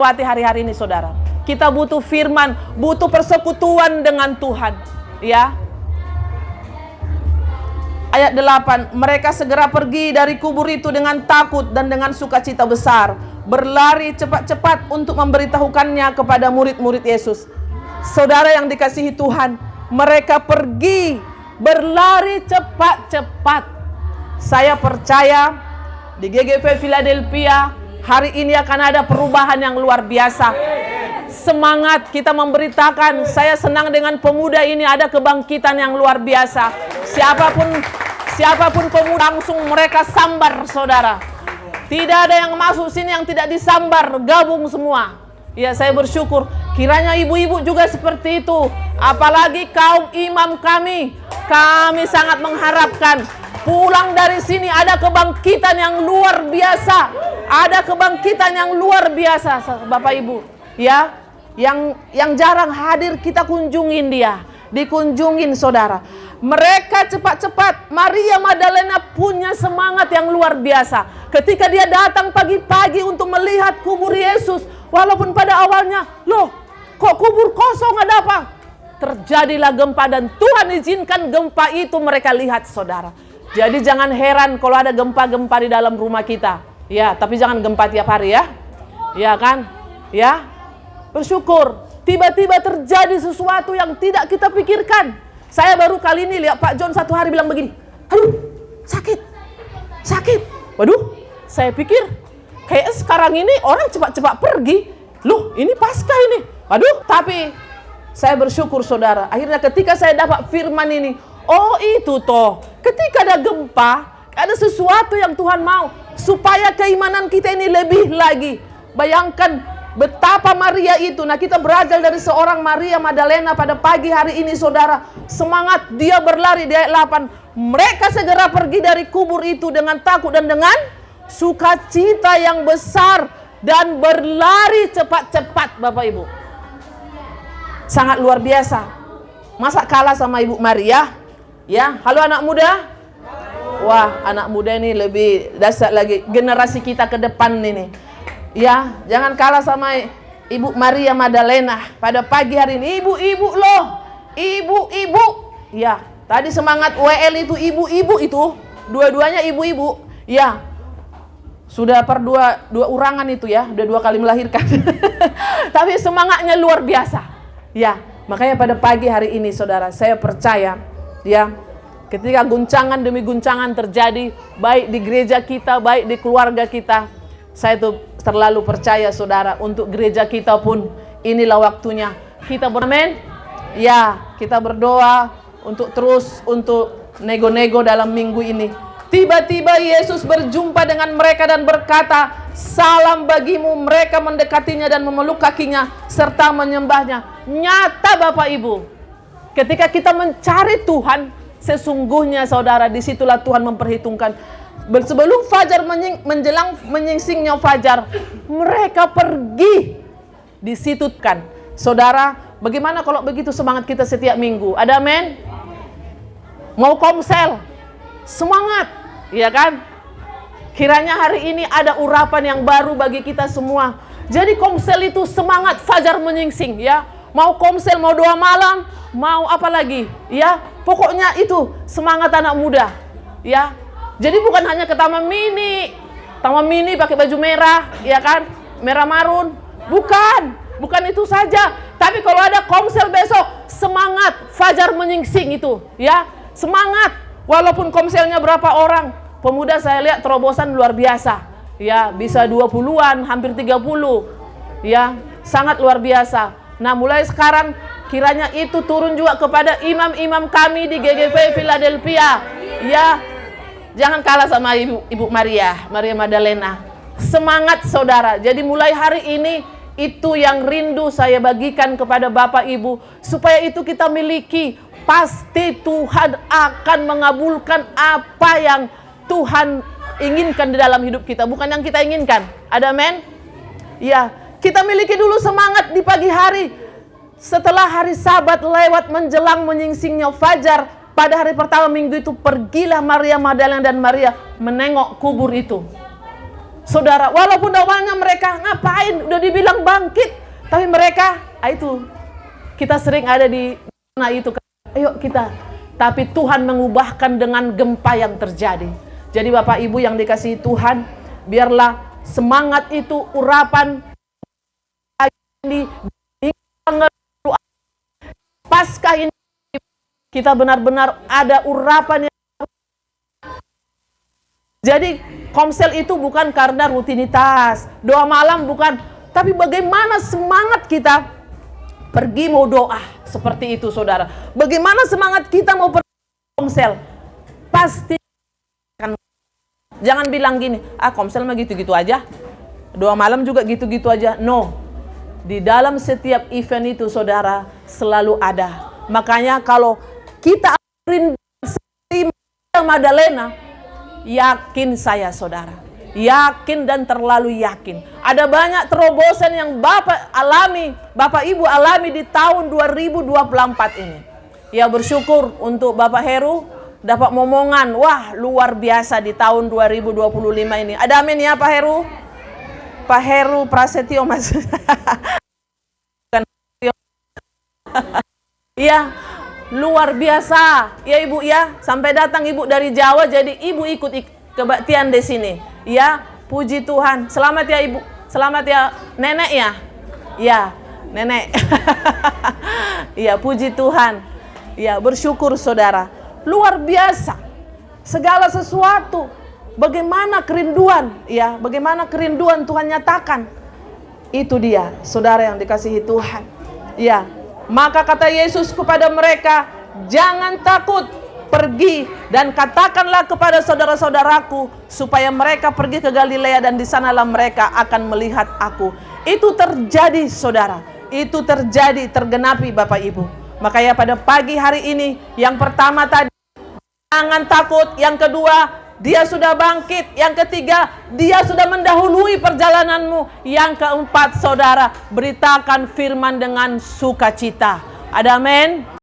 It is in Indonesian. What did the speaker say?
hari-hari ini saudara. Kita butuh firman, butuh persekutuan dengan Tuhan. Ya. Ayat 8, mereka segera pergi dari kubur itu dengan takut dan dengan sukacita besar, berlari cepat-cepat untuk memberitahukannya kepada murid-murid Yesus. Saudara yang dikasihi Tuhan, mereka pergi berlari cepat-cepat. Saya percaya di GGP Philadelphia hari ini akan ada perubahan yang luar biasa. Semangat kita memberitakan, saya senang dengan pemuda ini, ada kebangkitan yang luar biasa. Siapapun pemuda langsung mereka sambar saudara. Tidak ada yang masuk sini yang tidak disambar, gabung semua. Ya, saya bersyukur kiranya ibu-ibu juga seperti itu. Apalagi kaum imam kami sangat mengharapkan pulang dari sini ada kebangkitan yang luar biasa. Ada kebangkitan yang luar biasa Bapak Ibu. Ya, yang jarang hadir kita kunjungin dia, dikunjungin saudara. Mereka cepat-cepat. Maria Magdalena punya semangat yang luar biasa. Ketika dia datang pagi-pagi untuk melihat kubur Yesus, walaupun pada awalnya, loh kok kubur kosong, ada apa? Terjadilah gempa dan Tuhan izinkan gempa itu mereka lihat saudara. Jadi jangan heran kalau ada gempa-gempa di dalam rumah kita. Ya, tapi jangan gempa tiap hari ya. Ya kan? Ya. Bersyukur. Tiba-tiba terjadi sesuatu yang tidak kita pikirkan. Saya baru kali ini lihat Pak John satu hari bilang begini. Aduh, sakit. Waduh, saya pikir kayak sekarang ini orang cepat-cepat pergi. Loh, ini pasca ini. Waduh, tapi saya bersyukur saudara. Akhirnya ketika saya dapat firman ini, oh itu toh. Ketika ada gempa, ada sesuatu yang Tuhan mau supaya keimanan kita ini lebih lagi. Bayangkan betapa Maria itu. Nah, kita belajar dari seorang Maria Magdalena pada pagi hari ini saudara. Semangat dia berlari di ayat 8. Mereka segera pergi dari kubur itu dengan takut dan dengan sukacita yang besar dan berlari cepat-cepat Bapak Ibu. Sangat luar biasa. Masa kalah sama Ibu Maria? Ya, halo anak muda. Wah, anak muda ini lebih dahsyat lagi. Generasi kita ke depan ini. Ya, jangan kalah sama Ibu Maria Magdalena pada pagi hari ini. Ibu-ibu loh. Ibu-ibu. Ya, tadi semangat WL itu ibu-ibu itu. Dua-duanya ibu-ibu. Ya. Sudah dua urangan itu ya. Udah 2 kali melahirkan. Tapi semangatnya luar biasa. Ya, makanya pada pagi hari ini saudara, saya percaya ya, ketika guncangan demi guncangan terjadi, baik di gereja kita, baik di keluarga kita, saya tuh terlalu percaya saudara, untuk gereja kita pun inilah waktunya kita beramin. Ya, kita berdoa untuk terus untuk nego-nego dalam minggu ini. Tiba-tiba Yesus berjumpa dengan mereka dan berkata, salam bagimu. Mereka mendekatinya dan memeluk kakinya serta menyembahnya. Nyata Bapak Ibu, ketika kita mencari Tuhan, sesungguhnya saudara, disitulah Tuhan memperhitungkan. Sebelum fajar menjelang menyingsingnya fajar, mereka pergi. Di situ kan saudara, bagaimana kalau begitu semangat kita setiap minggu? Ada amin? Mau komsel, semangat, ya kan? Kiranya hari ini ada urapan yang baru bagi kita semua. Jadi komsel itu semangat fajar menyingsing ya. Mau komsel, mau doa malam, mau apa lagi ya, pokoknya itu semangat anak muda ya. Jadi bukan hanya ke taman mini pakai baju merah ya kan, merah marun, bukan itu saja. Tapi kalau ada komsel besok, semangat fajar menyingsing itu ya, semangat. Walaupun komselnya berapa orang, pemuda saya lihat terobosan luar biasa ya, bisa 20-an, hampir 30 ya, sangat luar biasa. Nah, mulai sekarang kiranya itu turun juga kepada imam-imam kami di GGP Philadelphia. Ya, jangan kalah sama Ibu Maria Magdalena. Semangat saudara. Jadi mulai hari ini itu yang rindu saya bagikan kepada Bapak Ibu, supaya itu kita miliki. Pasti Tuhan akan mengabulkan apa yang Tuhan inginkan di dalam hidup kita, bukan yang kita inginkan. Ada amin? Ya. Kita miliki dulu semangat di pagi hari. Setelah hari Sabat lewat menjelang menyingsingnya fajar, pada hari pertama minggu itu pergilah Maria Magdalena dan Maria menengok kubur itu. Saudara, walaupun awalnya mereka ngapain, udah dibilang bangkit, tapi mereka, itu kita sering ada di mana itu, ayo kita. Tapi Tuhan mengubahkan dengan gempa yang terjadi. Jadi Bapak Ibu yang dikasihi Tuhan, biarlah semangat itu, urapan ini, Paskah ini, kita benar-benar ada urapan yang. Jadi komsel itu bukan karena rutinitas, doa malam bukan, tapi bagaimana semangat kita pergi mau doa seperti itu, saudara. Bagaimana semangat kita mau pergi komsel? Pasti kan. Jangan bilang gini, komsel mah gitu-gitu aja, doa malam juga gitu-gitu aja. No, di dalam setiap event itu, saudara, selalu ada. Makanya kalau kita rindu Madalena, yakin saya, saudara, yakin dan terlalu yakin. Ada banyak terobosan yang Bapak Ibu alami di tahun 2024 ini. Ya, bersyukur untuk Bapak Heru dapat momongan, wah luar biasa di tahun 2025 ini. Ada amin ya Pak Heru? Pak Heru Prasetyo Mas. Iya, luar biasa. Ya Ibu ya, sampai datang Ibu dari Jawa, jadi Ibu ikut kebaktian di sini. Ya, puji Tuhan. Selamat ya Ibu. Selamat ya Nenek ya. Ya, Nenek. Iya, puji Tuhan. Ya, bersyukur saudara. Luar biasa. Segala sesuatu. Bagaimana kerinduan, ya, bagaimana kerinduan Tuhan nyatakan. Itu dia, saudara yang dikasihi Tuhan. Ya, maka kata Yesus kepada mereka, jangan takut, pergi dan katakanlah kepada saudara-saudaraku supaya mereka pergi ke Galilea dan di sanalah mereka akan melihat aku. Itu terjadi, saudara. Itu terjadi, tergenapi Bapak Ibu. Makanya pada pagi hari ini, yang pertama tadi, jangan takut. Yang kedua, Dia sudah bangkit. Yang ketiga, Dia sudah mendahului perjalananmu. Yang keempat, saudara, beritakan firman dengan sukacita. Ada amin?